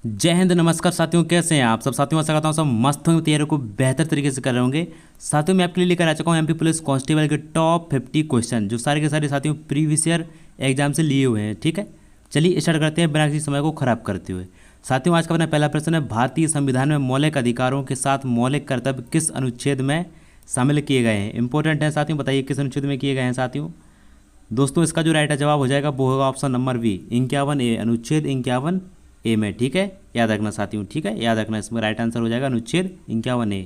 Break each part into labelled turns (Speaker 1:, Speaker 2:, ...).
Speaker 1: जय हिंद, नमस्कार साथियों। कैसे हैं आप सब साथियों? आशा करता हूँ सब मस्त होंगे, तैयारी को बेहतर तरीके से कर रहे होंगे। साथियों मैं आपके लिए लेकर आ चुका हूँ एमपी पुलिस कांस्टेबल के टॉप 50 क्वेश्चन, जो सारे के सारे साथियों प्रीवियस ईयर एग्जाम से लिए हुए हैं। ठीक है, चलिए स्टार्ट करते हैं बिना किसी समय को खराब करते हुए। साथियों आज का अपना पहला प्रश्न है, भारतीय संविधान में मौलिक अधिकारों के साथ मौलिक कर्तव्य किस अनुच्छेद में शामिल किए गए हैं? इंपॉर्टेंट है साथियों, बताइए किस अनुच्छेद में किए गए हैं साथियों। दोस्तों इसका जो राइट जवाब हो जाएगा वो होगा ऑप्शन नंबर बी, 51A, अनुच्छेद 51A में। ठीक है, याद रखना साथियों। ठीक है, याद रखना, इसमें राइट आंसर हो जाएगा अनुच्छेद 51A।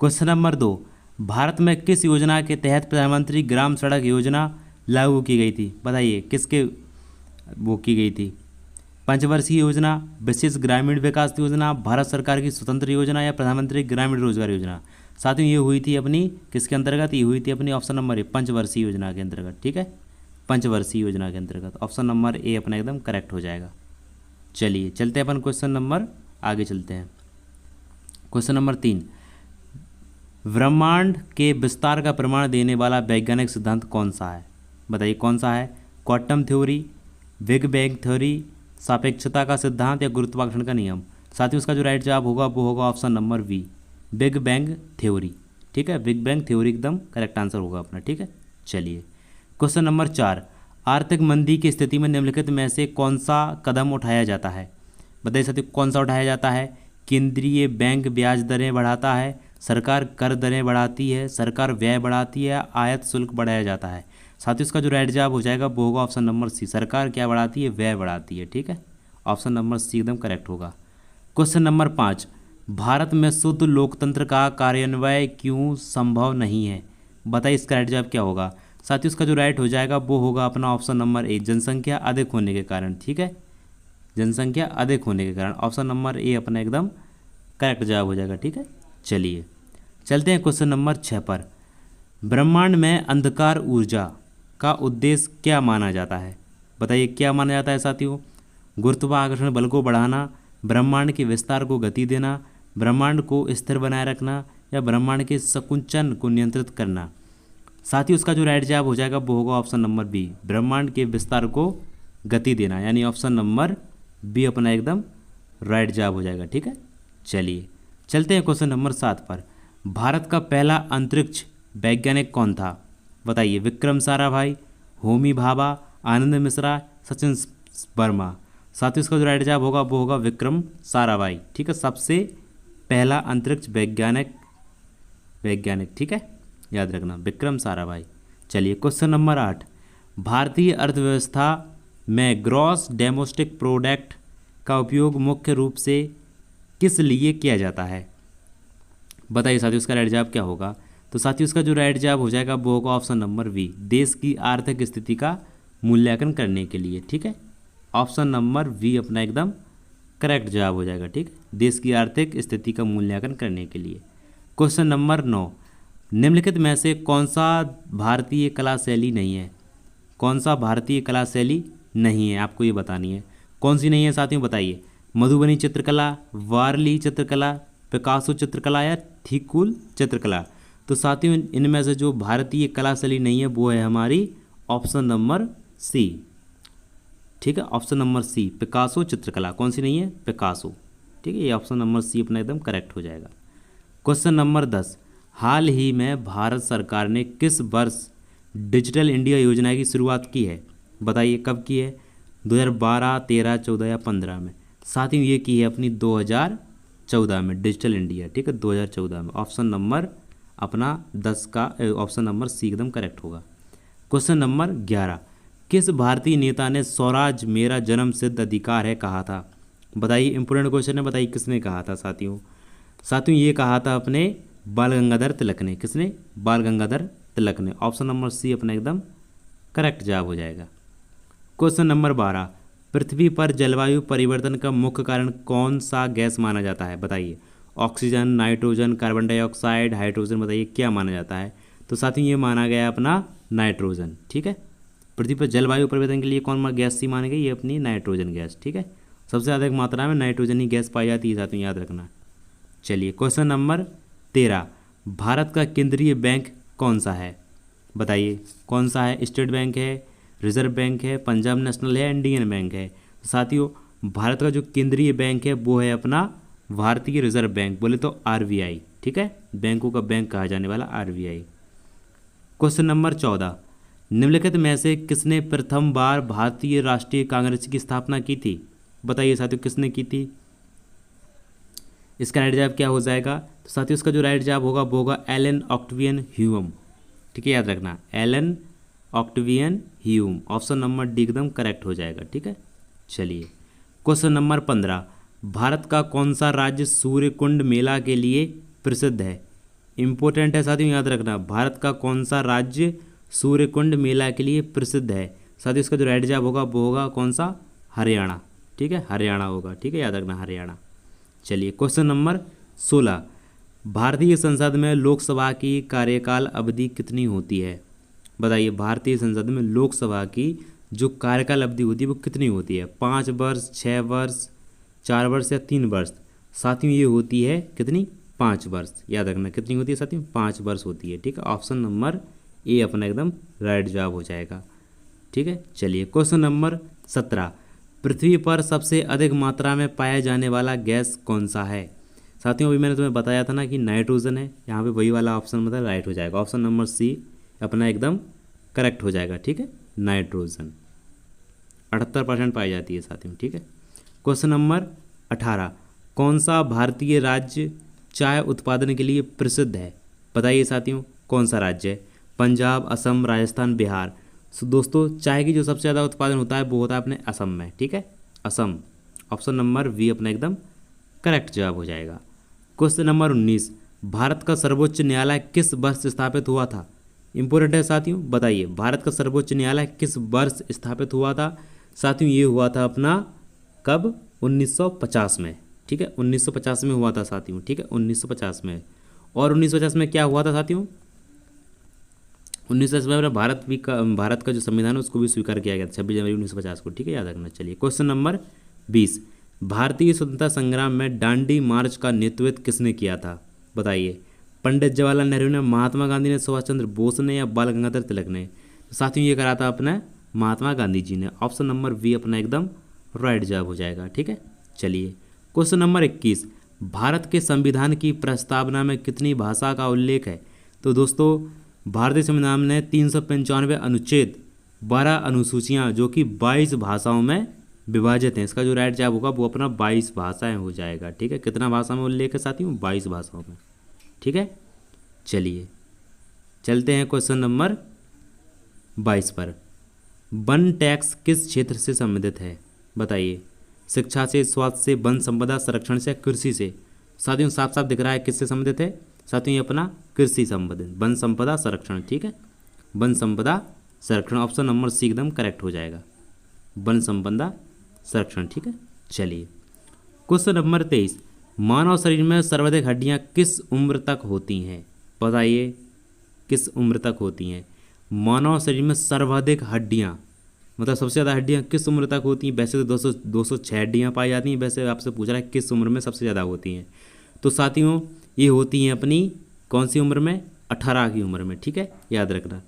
Speaker 1: क्वेश्चन नंबर 2, भारत में किस योजना के तहत प्रधानमंत्री ग्राम सड़क योजना लागू की गई थी? बताइए किसके वो की गई थी? पंचवर्षीय योजना, विशेष ग्रामीण विकास योजना, भारत सरकार की स्वतंत्र योजना या प्रधानमंत्री ग्रामीण रोजगार योजना? साथियों ये हुई थी अपनी किसके अंतर्गत? ये हुई थी अपनी ऑप्शन नंबर ए, पंचवर्षीय योजना के अंतर्गत। ठीक है, पंचवर्षीय योजना के अंतर्गत ऑप्शन नंबर ए अपना एकदम करेक्ट हो जाएगा। चलिए चलते हैं अपन क्वेश्चन नंबर आगे चलते हैं। क्वेश्चन नंबर 3, ब्रह्मांड के विस्तार का प्रमाण देने वाला वैज्ञानिक सिद्धांत कौन सा है? बताइए कौन सा है? Quantum theory, big bang theory, सापेक्षता का सिद्धांत या गुरुत्वाकर्षण का नियम? साथियों उसका जो राइट जवाब होगा वो होगा option number B, big bang theory. ठीक है, बिग बैंग थ्योरी एकदम करेक्ट आंसर होगा अपना। ठीक है, चलिए क्वेश्चन नंबर 4, आर्थिक मंदी की स्थिति में निम्नलिखित में से कौन सा कदम उठाया जाता है? बताइए साथियों कौन सा उठाया जाता है? केंद्रीय बैंक ब्याज दरें बढ़ाता है, सरकार कर दरें बढ़ाती है, सरकार व्यय बढ़ाती है, आयात शुल्क बढ़ाया जाता है? साथियों इसका जो राइट जवाब हो जाएगा वो होगा ऑप्शन नंबर सी, सरकार क्या बढ़ाती है? व्यय बढ़ाती है। ठीक है, ऑप्शन नंबर सी एकदम करेक्ट होगा। क्वेश्चन नंबर 5, भारत में शुद्ध लोकतंत्र का कार्यान्वयन क्यों संभव नहीं है? बताइए इसका राइट जवाब क्या होगा? साथियों इसका जो राइट हो जाएगा वो होगा अपना ऑप्शन नंबर ए, जनसंख्या अधिक होने के कारण। ठीक है, जनसंख्या अधिक होने के कारण ऑप्शन नंबर ए अपना एकदम करेक्ट जवाब हो जाएगा। ठीक है, चलिए चलते हैं क्वेश्चन नंबर 6 पर। ब्रह्मांड में अंधकार ऊर्जा का उद्देश्य क्या माना जाता है? बताइए क्या माना जाता है साथियों? गुरुत्वाकर्षण बल को बढ़ाना, ब्रह्मांड के विस्तार को गति देना, ब्रह्मांड को स्थिर बनाए रखना या ब्रह्मांड के संकुचन को नियंत्रित करना? साथियों उसका जो राइट जवाब हो जाएगा वो होगा ऑप्शन नंबर बी, ब्रह्मांड के विस्तार को गति देना, यानी ऑप्शन नंबर बी अपना एकदम राइट जवाब हो जाएगा। ठीक है, चलिए चलते हैं क्वेश्चन नंबर 7 पर। भारत का पहला अंतरिक्ष वैज्ञानिक कौन था? बताइए विक्रम साराभाई, होमी भाभा, आनंद मिश्रा, सचिन वर्मा? साथियों इसका जो राइट जवाब होगा वो होगा विक्रम साराभाई। ठीक है, सबसे पहला अंतरिक्ष वैज्ञानिक। ठीक है, याद रखना विक्रम साराभाई। चलिए क्वेश्चन नंबर 8, भारतीय अर्थव्यवस्था में ग्रॉस डोमेस्टिक प्रोडक्ट का उपयोग मुख्य रूप से किस लिए किया जाता है? बताइए साथियों इसका राइट जवाब क्या होगा? तो साथियों इसका जो राइट जवाब हो जाएगा वो होगा ऑप्शन नंबर बी, देश की आर्थिक स्थिति का मूल्यांकन करने के लिए। ठीक है, ऑप्शन नंबर बी अपना एकदम करेक्ट जवाब हो जाएगा। ठीक है, देश की आर्थिक स्थिति का मूल्यांकन करने के लिए। क्वेश्चन नंबर 9, निम्नलिखित में से कौन सा भारतीय कला शैली नहीं है? कौन सा भारतीय कला शैली नहीं है आपको ये बतानी है। कौन सी नहीं है साथियों बताइए? मधुबनी चित्रकला, वारली चित्रकला, पिकासो चित्रकला या थिकुल चित्रकला? तो साथियों इनमें से जो भारतीय कला शैली नहीं है वो है हमारी ऑप्शन नंबर सी। ठीक है, ऑप्शन नंबर सी, पिकासो चित्रकला। कौन सी नहीं है? पिकासो। ठीक है, ये ऑप्शन नंबर सी अपना एकदम करेक्ट हो जाएगा। क्वेश्चन नंबर 10, हाल ही में भारत सरकार ने किस वर्ष डिजिटल इंडिया योजना की शुरुआत की है? बताइए कब की है? 2012, 13, 14 या 15 में? साथियों ये की है अपनी 2014 में डिजिटल इंडिया। ठीक है, 2014 में। ऑप्शन नंबर अपना 10 का ऑप्शन नंबर सी एकदम करेक्ट होगा। क्वेश्चन नंबर 11, किस भारतीय नेता ने स्वराज मेरा जन्म सिद्ध अधिकार है कहा था? बताइए, इंपोर्टेंट क्वेश्चन है, बताइए किसने कहा था साथियों? साथियों ये कहा था अपने बाल गंगाधर तिलक ने। किसने? बाल गंगाधर तिलक ने। ऑप्शन नंबर सी अपना एकदम करेक्ट जवाब हो जाएगा। क्वेश्चन नंबर 12, पृथ्वी पर जलवायु परिवर्तन का मुख्य कारण कौन सा गैस माना जाता है? बताइए, oxygen, nitrogen, carbon dioxide, hydrogen? बताइए क्या माना जाता है? तो साथियों ये माना गया अपना नाइट्रोजन। ठीक है, पृथ्वी पर जलवायु परिवर्तन के लिए कौन गैस सी मानी गई? ये अपनी नाइट्रोजन गैस। ठीक है, सबसे अधिक मात्रा में नाइट्रोजन ही गैस पाई जाती है साथियों, याद रखना। चलिए क्वेश्चन नंबर 13, भारत का केंद्रीय बैंक कौन सा है? बताइए कौन सा है? स्टेट बैंक है, रिजर्व बैंक है, पंजाब नेशनल है, इंडियन बैंक है? साथियों भारत का जो केंद्रीय बैंक है वो है अपना भारतीय रिजर्व बैंक, बोले तो आरबीआई, ठीक है, बैंकों का बैंक कहा जाने वाला आरबीआई। क्वेश्चन नंबर 14, निम्नलिखित में से किसने प्रथम बार भारतीय राष्ट्रीय कांग्रेस की स्थापना की थी? बताइए साथियों, किसने की थी? इसका राइट जवाब क्या हो जाएगा? तो साथियों इसका जो राइट जवाब होगा वो होगा एलन ऑक्टेवियन ह्यूम, ठीक है, याद रखना, Allan Octavian Hume. Option number D एकदम करेक्ट हो जाएगा, ठीक है। चलिए क्वेश्चन नंबर 15, भारत का कौन सा राज्य सूर्य कुंड मेला के लिए प्रसिद्ध है? इंपॉर्टेंट है साथियों, याद रखना, भारत का कौन सा राज्य सूर्य कुंड मेला के लिए प्रसिद्ध है? साथियों इसका जो राइट जवाब होगा वो होगा कौन सा? हरियाणा, ठीक है, हरियाणा होगा, ठीक है, याद रखना, हरियाणा। चलिए क्वेश्चन नंबर 16, भारतीय संसद में लोकसभा की कार्यकाल अवधि कितनी होती है? बताइए, भारतीय संसद में लोकसभा की जो कार्यकाल अवधि होती है वो कितनी होती है? 5 वर्ष, 6 वर्ष, 4 वर्ष या 3 वर्ष? साथियों ये होती है कितनी? 5 वर्ष, याद रखना, कितनी होती है साथियों? 5 वर्ष होती है, ठीक है। ऑप्शन नंबर ए अपना एकदम राइट जवाब हो जाएगा, ठीक है। चलिए क्वेश्चन नंबर 17, पृथ्वी पर सबसे अधिक मात्रा में पाया जाने वाला गैस कौन सा है? साथियों अभी मैंने तुम्हें बताया था ना कि नाइट्रोजन है, यहाँ पे वही वाला ऑप्शन मतलब राइट हो जाएगा। ऑप्शन नंबर सी अपना एकदम करेक्ट हो जाएगा, ठीक है, नाइट्रोजन 78% पाई जाती है साथियों, ठीक है। क्वेश्चन नंबर 18, कौन सा भारतीय राज्य चाय उत्पादन के लिए प्रसिद्ध है? बताइए साथियों, कौन सा राज्य है? पंजाब, असम, राजस्थान, बिहार? सो दोस्तों चाय की जो सबसे ज़्यादा उत्पादन होता है वो होता है अपने असम में, ठीक है, असम। ऑप्शन नंबर वी अपना एकदम करेक्ट जवाब हो जाएगा। क्वेश्चन नंबर 19, भारत का सर्वोच्च न्यायालय किस वर्ष स्थापित हुआ था? इंपॉर्टेंट है साथियों, बताइए भारत का सर्वोच्च न्यायालय किस वर्ष स्थापित हुआ था? साथियों ये हुआ था अपना कब? 1950 में, ठीक है, 1950 में हुआ था साथियों, ठीक है, 1950 में। और 1950 में क्या हुआ था साथियों? 1950 में भारत का जो संविधान है उसको भी स्वीकार किया गया था 26 जनवरी 1950 को, ठीक है, याद रखना। चलिए क्वेश्चन नंबर 20, भारतीय स्वतंत्रता संग्राम में दांडी मार्च का नेतृत्व किसने किया था? बताइए, पंडित जवाहरलाल नेहरू ने, महात्मा गांधी ने, सुभाष चंद्र बोस ने या बाल गंगाधर तिलक ने? तो साथियों ये करा था अपना महात्मा गांधी जी ने। ऑप्शन नंबर वी अपना एकदम राइट जवाब हो जाएगा, ठीक है। चलिए क्वेश्चन नंबर 21, भारत के संविधान की प्रस्तावना में कितनी भाषा का उल्लेख है? तो दोस्तों भारतीय संविधान ने 395 अनुच्छेद, 12 अनुसूचियाँ जो कि 22 भाषाओं में विभाजित हैं। इसका जो राइट जवाब होगा वो अपना 22 भाषाएं हो जाएगा, ठीक है। कितना भाषा में उल्लेख है साथियों? 22 भाषाओं में, ठीक है। चलिए चलते हैं क्वेश्चन नंबर 22 पर। वन टैक्स किस क्षेत्र से संबंधित है? बताइए, शिक्षा से, स्वास्थ्य से, वन संपदा संरक्षण से, कृषि से? साथियों साफ साफ दिख रहा है किससे संबंधित है साथियों? ये अपना कृषि संबंधित, वन संपदा संरक्षण, ठीक है, वन संपदा संरक्षण। ऑप्शन नंबर सी एकदम करेक्ट हो जाएगा, वन संपदा संरक्षण, ठीक है। चलिए क्वेश्चन नंबर 23, मानव शरीर में सर्वाधिक हड्डियां किस उम्र तक होती हैं? बताइए किस उम्र तक होती हैं? मानव शरीर में सर्वाधिक हड्डियां मतलब सबसे ज़्यादा हड्डियां किस उम्र तक होती हैं? वैसे तो 206 हड्डियां पाई जाती हैं, वैसे आपसे पूछ रहा है किस उम्र में सबसे ज़्यादा होती हैं। तो साथियों ये होती हैं अपनी कौन सी उम्र में? 18 की उम्र में, ठीक है, याद रखना,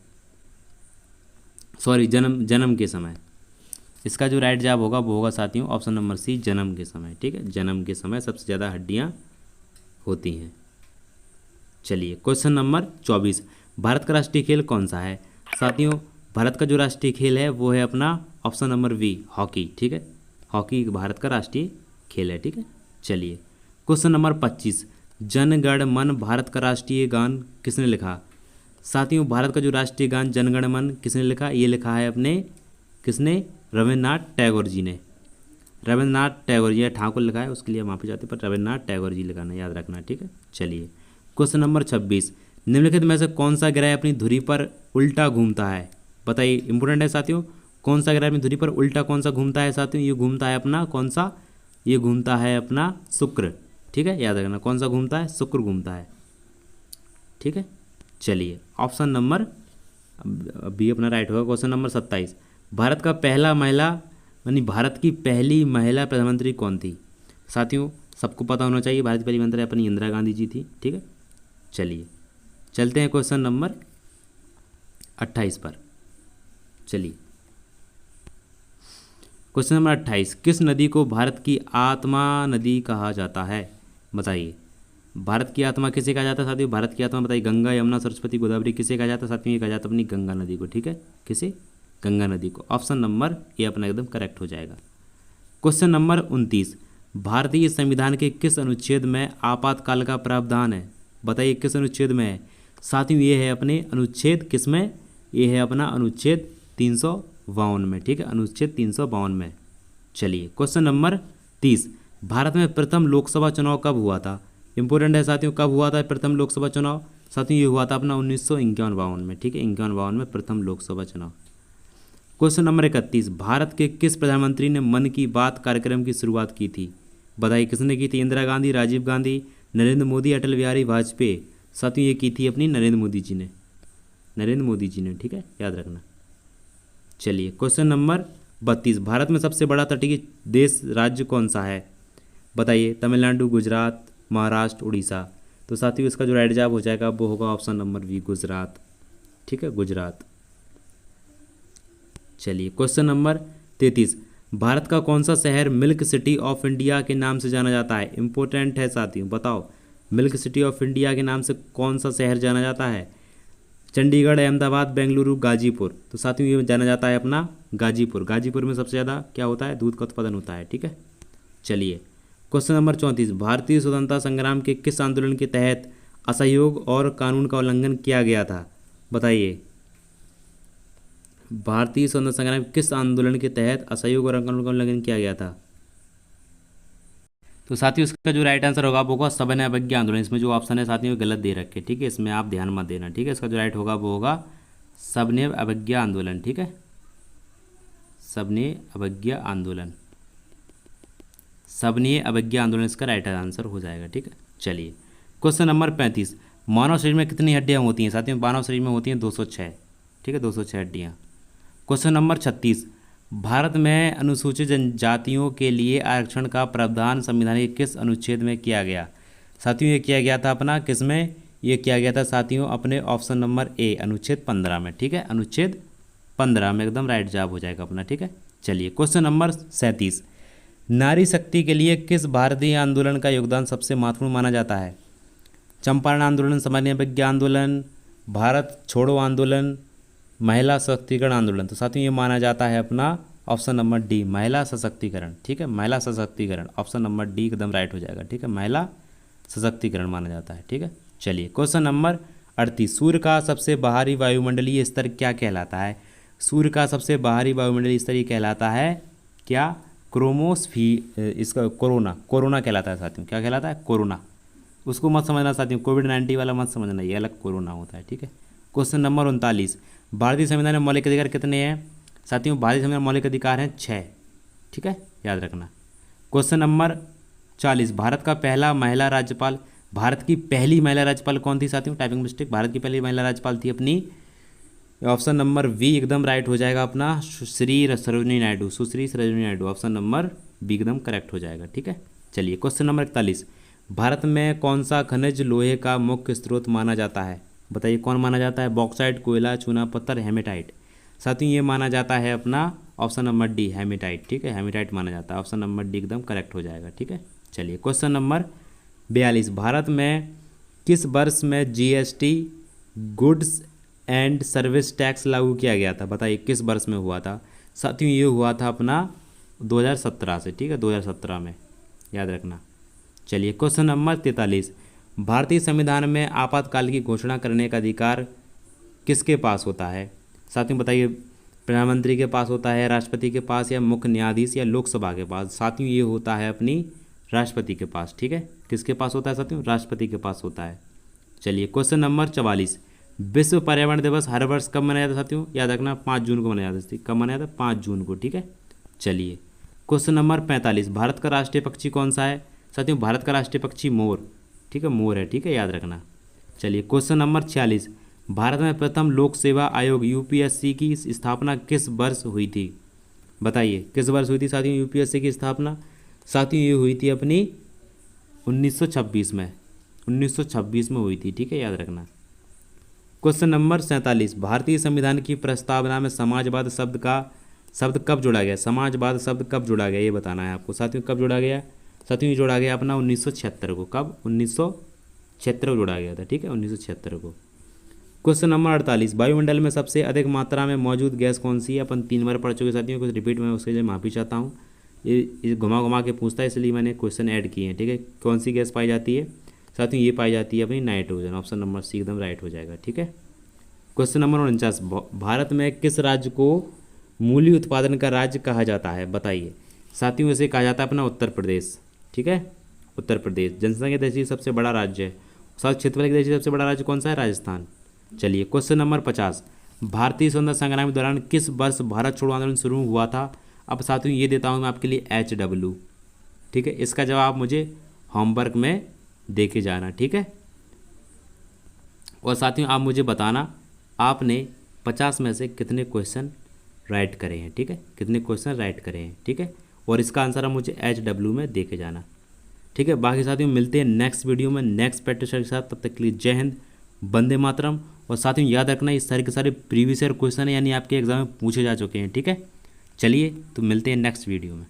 Speaker 1: सॉरी जन्म के समय। इसका जो राइट जवाब होगा वो होगा साथियों ऑप्शन नंबर सी, जन्म के समय, ठीक है, जन्म के समय सबसे ज़्यादा हड्डियाँ होती हैं। चलिए क्वेश्चन नंबर 24, भारत का राष्ट्रीय खेल कौन सा है? साथियों भारत का जो राष्ट्रीय खेल है वो है अपना ऑप्शन नंबर वी, हॉकी, ठीक है, हॉकी भारत का राष्ट्रीय खेल है, ठीक है। चलिए क्वेश्चन नंबर 25, जन गण मन भारत का राष्ट्रीय गान किसने लिखा? साथियों भारत का जो राष्ट्रीय गान जन गण मन किसने लिखा? ये लिखा है अपने किसने? रविन्द्रनाथ टैगोर जी ने। रविन्द्रनाथ टैगोर जी, ठाकुर लिखा है उसके लिए माफी चाहते पर रविन्द्रनाथ टैगोर जी लिखाना, याद रखना, ठीक है। चलिए क्वेश्चन नंबर 26, निम्नलिखित में से कौन सा ग्रह अपनी धुरी पर उल्टा घूमता है? बताइए, इंपोर्टेंट है साथियों, कौन सा ग्रह अपनी धुरी पर उल्टा कौन सा घूमता है साथियों? ये घूमता है अपना कौन सा? ये घूमता है अपना शुक्र, ठीक है, याद रखना, कौन सा घूमता है? शुक्र घूमता है, ठीक है। चलिए ऑप्शन नंबर बी अपना राइट होगा। क्वेश्चन नंबर 27, भारत का पहला महिला यानी भारत की पहली महिला प्रधानमंत्री कौन थी? साथियों सबको पता होना चाहिए, भारत की पहली मंत्री अपनी इंदिरा गांधी जी थी, ठीक है। चलिए चलते हैं क्वेश्चन नंबर 28 पर। चलिए क्वेश्चन नंबर 28, किस नदी को भारत की आत्मा नदी कहा जाता है? बताइए, भारत की आत्मा किसे कहा जाता है साथियों? भारत की आत्मा बताइए, गंगा, यमुना, सरस्वती, गोदावरी, किसे कहा जाता है साथियों? ये कहा जाता है अपनी गंगा नदी को। ठीक है, किसे? गंगा नदी को। ऑप्शन नंबर ए अपना एकदम करेक्ट हो जाएगा। क्वेश्चन नंबर 29, भारतीय संविधान के किस अनुच्छेद में आपातकाल का प्रावधान है? बताइए किस अनुच्छेद में है साथियों? ये है अपने अनुच्छेद किस में? ये है अपना अनुच्छेद 352 में। ठीक है, अनुच्छेद 352 में। चलिए क्वेश्चन नंबर 30, भारत में प्रथम लोकसभा चुनाव कब हुआ था? इंपॉर्टेंट है साथियों, कब हुआ था प्रथम लोकसभा चुनाव? साथियों ये हुआ था अपना 1951 में। ठीक है, 51 में प्रथम लोकसभा चुनाव। क्वेश्चन नंबर 31, भारत के किस प्रधानमंत्री ने मन की बात कार्यक्रम की शुरुआत की थी? बताइए किसने की थी? इंदिरा गांधी, राजीव गांधी, नरेंद्र मोदी, अटल बिहारी वाजपेयी? साथियों ये की थी अपनी नरेंद्र मोदी जी ने। नरेंद्र मोदी जी ने। ठीक है, याद रखना। चलिए क्वेश्चन नंबर 32, भारत में सबसे बड़ा तटीय देश राज्य कौन सा है? बताइए, तमिलनाडु, गुजरात, महाराष्ट्र, उड़ीसा? तो साथियों इसका जो राइट जवाब हो जाएगा वो होगा ऑप्शन नंबर बी, गुजरात। ठीक है, गुजरात। चलिए क्वेश्चन नंबर 33, भारत का कौन सा शहर मिल्क सिटी ऑफ इंडिया के नाम से जाना जाता है? इंपॉर्टेंट है साथियों, बताओ मिल्क सिटी ऑफ इंडिया के नाम से कौन सा शहर जाना जाता है? चंडीगढ़, अहमदाबाद, बेंगलुरु, गाजीपुर? तो साथियों ये जाना जाता है अपना गाजीपुर। गाजीपुर में सबसे ज़्यादा क्या होता है? दूध का उत्पादन होता है। ठीक है, चलिए क्वेश्चन नंबर 34, भारतीय स्वतंत्रता संग्राम के किस आंदोलन के तहत असहयोग और कानून का उल्लंघन किया गया था? बताइए, भारतीय स्वतंत्रता संग्राम के किस आंदोलन के तहत असहयोग और कानून का उल्लंघन किया गया था? तो साथियों इसका जो राइट आंसर होगा वो होगा सविनय अवज्ञा आंदोलन। इसमें जो ऑप्शन है साथियों गलत दे रखे। ठीक है, इसमें आप ध्यान मत देना। ठीक है, इसका जो राइट होगा वो होगा सविनय अवज्ञा आंदोलन। ठीक है, सविनय अवज्ञा आंदोलन। सविनय अवज्ञा आंदोलन इसका राइट आंसर हो जाएगा। ठीक है, चलिए क्वेश्चन नंबर 35, मानव शरीर में कितनी हड्डियां होती हैं? साथियों मानव शरीर में होती हैं 206। ठीक है, 206 हड्डियां। क्वेश्चन नंबर 36, भारत में अनुसूचित जनजातियों के लिए आरक्षण का प्रावधान संविधान के किस अनुच्छेद में किया गया? साथियों ये किया गया था अपना किस में? ये किया गया था साथियों अपने ऑप्शन नंबर ए, अनुच्छेद 15 में। ठीक है, अनुच्छेद 15 में एकदम राइट जवाब हो जाएगा अपना। ठीक है, चलिए क्वेश्चन नंबर 37, नारी शक्ति के लिए किस भारतीय आंदोलन का योगदान सबसे महत्वपूर्ण माना जाता है? चंपारण आंदोलन, सामान्य विज्ञान आंदोलन, भारत छोड़ो आंदोलन, महिला सशक्तिकरण आंदोलन? तो साथियों ये माना जाता है अपना ऑप्शन नंबर डी, महिला सशक्तिकरण। ठीक है, महिला सशक्तिकरण, ऑप्शन नंबर डी एकदम राइट हो जाएगा। ठीक है, महिला सशक्तिकरण माना जाता है। ठीक है, चलिए क्वेश्चन नंबर 38, सूर्य का सबसे बाहरी वायुमंडलीय स्तर क्या कहलाता है? सूर्य का सबसे बाहरी वायुमंडलीय स्तर ये कहलाता है क्या? क्रोमोस्फीयर, इसका कोरोना कहलाता है साथियों। क्या कहलाता है? कोरोना। उसको मत समझना साथियों, कोविड-19 वाला मत समझना, ये अलग कोरोना होता है। ठीक है, क्वेश्चन नंबर 39, भारतीय संविधान में मौलिक अधिकार कितने हैं? साथियों भारतीय संविधान में मौलिक अधिकार हैं 6। ठीक है, याद रखना। क्वेश्चन नंबर 40, भारत का पहला महिला राज्यपाल, भारत की पहली महिला राज्यपाल कौन थी साथियों? टाइपिंग मिस्टेक, भारत की पहली महिला राज्यपाल थी अपनी ऑप्शन नंबर बी एकदम राइट हो जाएगा अपना Sushri Sarojini Naidu. Sushri Sarojini Naidu, option number B एकदम करेक्ट हो जाएगा। ठीक है, चलिए क्वेश्चन नंबर 41, भारत में कौन सा खनिज लोहे का मुख्य स्रोत माना जाता है? बताइए कौन माना जाता है? बॉक्साइट, कोयला, चूना पत्थर, हेमेटाइट? साथियों ये माना जाता है अपना ऑप्शन नंबर डी, हेमेटाइट। ठीक है, हेमेटाइट माना जाता है, ऑप्शन नंबर डी एकदम करेक्ट हो जाएगा। ठीक है, चलिए क्वेश्चन नंबर 42, भारत में किस वर्ष में GST goods and service tax लागू किया गया था? बताइए किस वर्ष में हुआ था? साथियों ये हुआ था अपना 2017 से। ठीक है, 2017 में, याद रखना। चलिए क्वेश्चन नंबर 43, भारतीय संविधान में आपातकाल की घोषणा करने का अधिकार किसके पास होता है? साथियों बताइए, प्रधानमंत्री के पास होता है, राष्ट्रपति के पास, या मुख्य न्यायाधीश, या लोकसभा के पास? साथियों ये होता है अपनी राष्ट्रपति के पास। ठीक है, किसके पास होता है साथियों? राष्ट्रपति के पास होता है। चलिए क्वेश्चन नंबर 44, विश्व पर्यावरण दिवस हर वर्ष कब मनाया जाता है साथियों? याद रखना 5 जून को मनाया जाता है। कब मनाया जाता है? 5 जून को। ठीक है, चलिए क्वेश्चन नंबर 45, भारत का राष्ट्रीय पक्षी कौन सा है? साथियों भारत का राष्ट्रीय पक्षी मोर। ठीक है, मोर है। ठीक है, याद रखना। चलिए क्वेश्चन नंबर 46, भारत में प्रथम लोक सेवा आयोग यूपीएससी की स्थापना किस वर्ष हुई थी? बताइए किस वर्ष हुई थी साथियों यूपीएससी की स्थापना? साथियों ये हुई थी अपनी 1926 में। 1926 में हुई थी। ठीक है, याद रखना। क्वेश्चन नंबर 47, भारतीय संविधान की प्रस्तावना में समाजवाद शब्द का शब्द कब जोड़ा गया, समाजवाद शब्द कब जोड़ा गया ये बताना है आपको। साथियों कब जोड़ा गया, साथियों ये जोड़ा गया अपना 1976 को। कब, 1976 को जोड़ा गया था, ठीक है, 1976 को। क्वेश्चन नंबर 48, वायुमंडल में सबसे अधिक मात्रा में मौजूद गैस कौन सी है। अपन 3 बार पढ़ चुके साथियों, कुछ रिपीट में उसके लिए माफ़ी चाहता हूँ। ये घुमा घुमा के पूछता है इसलिए मैंने क्वेश्चन ऐड किए हैं, ठीक है। कौन सी गैस पाई जाती है साथियों, ये पाई जाती है अपनी नाइट्रोजन। ऑप्शन नंबर सी एकदम राइट हो जाएगा, ठीक है। क्वेश्चन नंबर 49, भारत में किस राज्य को मूली उत्पादन का राज्य कहा जाता है, बताइए। साथियों इसे कहा जाता है अपना उत्तर प्रदेश, ठीक है, उत्तर प्रदेश। जनसंख्या दृष्टि से सबसे बड़ा राज्य है। साथ क्षेत्रफल की दृष्टि से सबसे बड़ा राज्य कौन सा है, राजस्थान। चलिए क्वेश्चन नंबर 50, भारतीय स्वतंत्रता संग्राम के दौरान किस वर्ष भारत छोड़ो आंदोलन शुरू हुआ था। अब साथियों ये देता हूँ मैं आपके लिए HW, ठीक है। इसका जवाब मुझे होमवर्क में दे के जाना, ठीक है। और साथियों आप मुझे बताना आपने 50 में से कितने क्वेश्चन राइट करे हैं, ठीक है, कितने क्वेश्चन राइट करे हैं, ठीक है। और इसका आंसर आप मुझे HW में दे के जाना, ठीक है। बाकी साथियों मिलते हैं नेक्स्ट वीडियो में नेक्स्ट प्रैक्टिस के साथ। तब तक के लिए जय हिंद, वंदे मातरम। और साथियों याद रखना ये सारे के सारे प्रीवियस ईयर क्वेश्चन है, यानी आपके एग्जाम में पूछे जा चुके हैं, ठीक है। चलिए तो मिलते हैं नेक्स्ट वीडियो में।